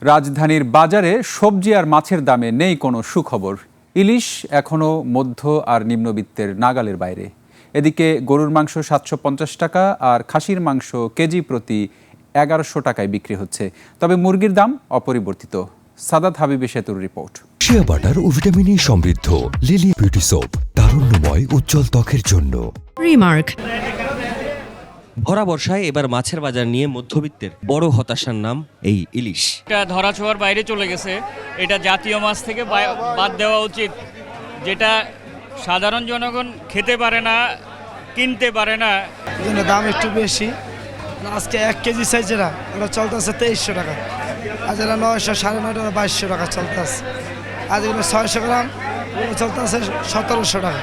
রাজধানীর বাজারে সবজি আর মাছের দামে নেই কোনো সুখবর। ইলিশ এখনও মধ্য আর নিম্নবিত্তের নাগালের বাইরে। এদিকে গরুর মাংস ৭৫০ টাকা আর খাসির মাংস কেজি প্রতি ১১০০ টাকায় বিক্রি হচ্ছে। তবে মুরগির দাম অপরিবর্তিত। সাদাত হাবিবি সেতুর রিপোর্ট। শিয়া বাটার ও ভিটামিন ই সমৃদ্ধ লিলি বিউটি সোপ, তারুণ্যময় উজ্জ্বল ত্বকের জন্য। রিমার্ক। ভরা বর্ষায় এবার মাছের বাজার নিয়ে মধ্যবিত্তের বড় হতাশার নাম এই ইলিশ। এটা ধরাছোঁয়ার বাইরে চলে গেছে। এটা জাতীয় মাছ থেকে বাদ দেওয়া উচিত, যেটা সাধারণ জনগণ খেতে পারে না, কিনতে পারে না। এজন্য দাম একটু বেশি। আজকে ১ কেজি সাইজ যেটা ওটা চলতেছে ২৩০০ টাকা, আর যেটা ৯০০, ৯৫০, ২২০০ টাকা চলতেছে। আর এগুলো ৬০০ গ্রাম ওগুলো চলতেছে ১৭০০ টাকা।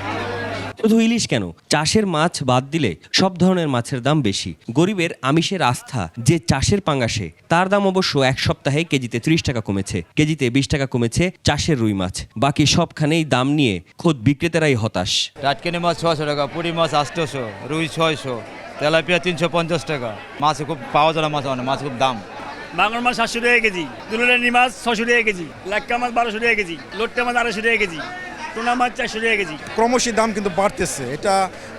শুধু ইলিশ কেন, চাষের মাছ বাদ দিলে সব ধরনের মাছের দাম বেশি। গরিবের আমিষের আস্থা যে চাষের পাঙ্গাসে, তার দাম অবশ্য এক সপ্তাহে কেজিতে ৩০ টাকা কমেছে, কেজিতে ২০ টাকা কমেছে চাষের রুই মাছ। বাকি সবখানেই দাম নিয়ে খোদ বিক্রেতারাই হতাশ। টাটকানি মাছ ৬০০ টাকা, পুরি মাছ ৮০০, রুই ৬০০, তেলাপিয়া ৩৫০ টাকা। মাছ খুব পাওয়া যায় না, মাছ খুব দাম। বাংলার মাছ ৭০০ টাকা কেজি, দুলুরানি মাছ ৬০০ টাকা কেজি, লাক্কা মাছ ১২০০ টাকা কেজি, লোট্টা মাছ ২৫০ টাকা কেজি, টুনা মাছ ৪০০ টাকা কেজি। ক্রমশই দাম কিন্তু বাড়তেছে। এটা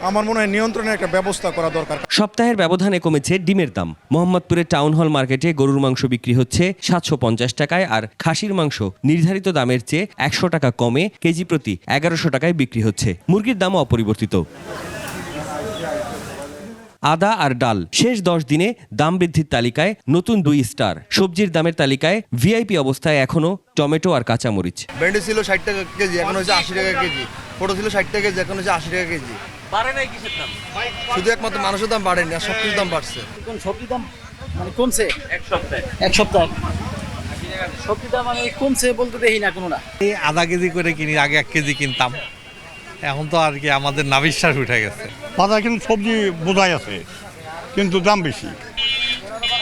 আমার মনে হয় নিয়ন্ত্রণের একটা ব্যবস্থা করা দরকার। সপ্তাহের ব্যবধানে কমেছে ডিমের দাম। মোহাম্মদপুরের টাউন হল মার্কেটে গরুর মাংস বিক্রি হচ্ছে ৭৫০ টাকায়, আর খাসির মাংস নির্ধারিত দামের চেয়ে ১০০ টাকা কমে কেজি প্রতি ১১০০ টাকায় বিক্রি হচ্ছে। মুরগির দামও অপরিবর্তিত। আদা আর ডাল শেষ ১০ দিনে দাম বৃদ্ধির তালিকায় নতুন ২ স্টার। সবজির দামের তালিকায় ভিআইপি অবস্থায় এখনো টমেটো আর কাঁচামরিচ। ভেন্ডি ছিল ৬০ টাকা কেজি, এখন হচ্ছে ৮০ টাকা কেজি। পটল ছিল ৬০ টাকা কেজি, এখন হচ্ছে ৮০ টাকা কেজি। বাড়ে নাই কিসের দাম? শুধু একমাত্র মানুষের দাম বাড়েনি, আর সব কিছুর দাম বাড়ছে। কোন সবজির দাম মানে কমছে? এক সপ্তাহে সবজির দাম মানে কমছে বলতে দেখি না কোনো না। এই আধা কেজি করে কিনি, আগে ১ কেজি কিনতাম, এখন তো আর কি আমাদের নাভিশ্বাস উঠে গেছে। বাজার কিন্তু সবজি বোঝাই আছে, কিন্তু দাম বেশি।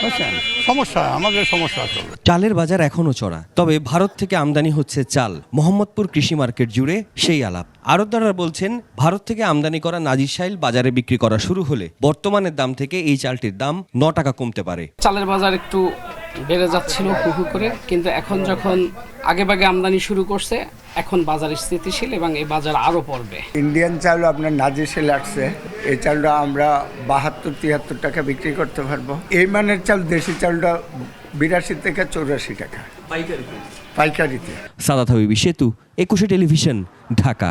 বুঝছেন, সমস্যা, আমাদের সমস্যা আসলে। চালের বাজার এখনো চড়া, তবে ভারত থেকে আমদানি হচ্ছে চাল। মোহাম্মদপুর কৃষি মার্কেট জুড়ে সেই আলাপ। আড়তদাররা বলছেন, ভারত থেকে আমদানি করা নাজিরশাইল বাজারে বিক্রি করা শুরু হলে বর্তমানের দাম থেকে এই চালটির দাম ৯ টাকা কমতে পারে। চালের বাজার একটু বেড়ে যাচ্ছিল হু করে, কিন্তু এখন যখন আগেভাগে আমদানি শুরু করছে, এখন বাজার স্থিতিশীল এবং এই বাজার আরও পড়বে। ইন্ডিয়ান চাল আপনার নাজিরশাইল আসছে, এই চালটা আমরা ৭২-৭৩ টাকা বিক্রি করতে পারবো। এই মানের চাল, দেশি চালটা ৮২ থেকে ৮৪ টাকা পাইকারিতে। সাদাত হাবিবি সেতু, ২১ টেলিভিশন, ঢাকা।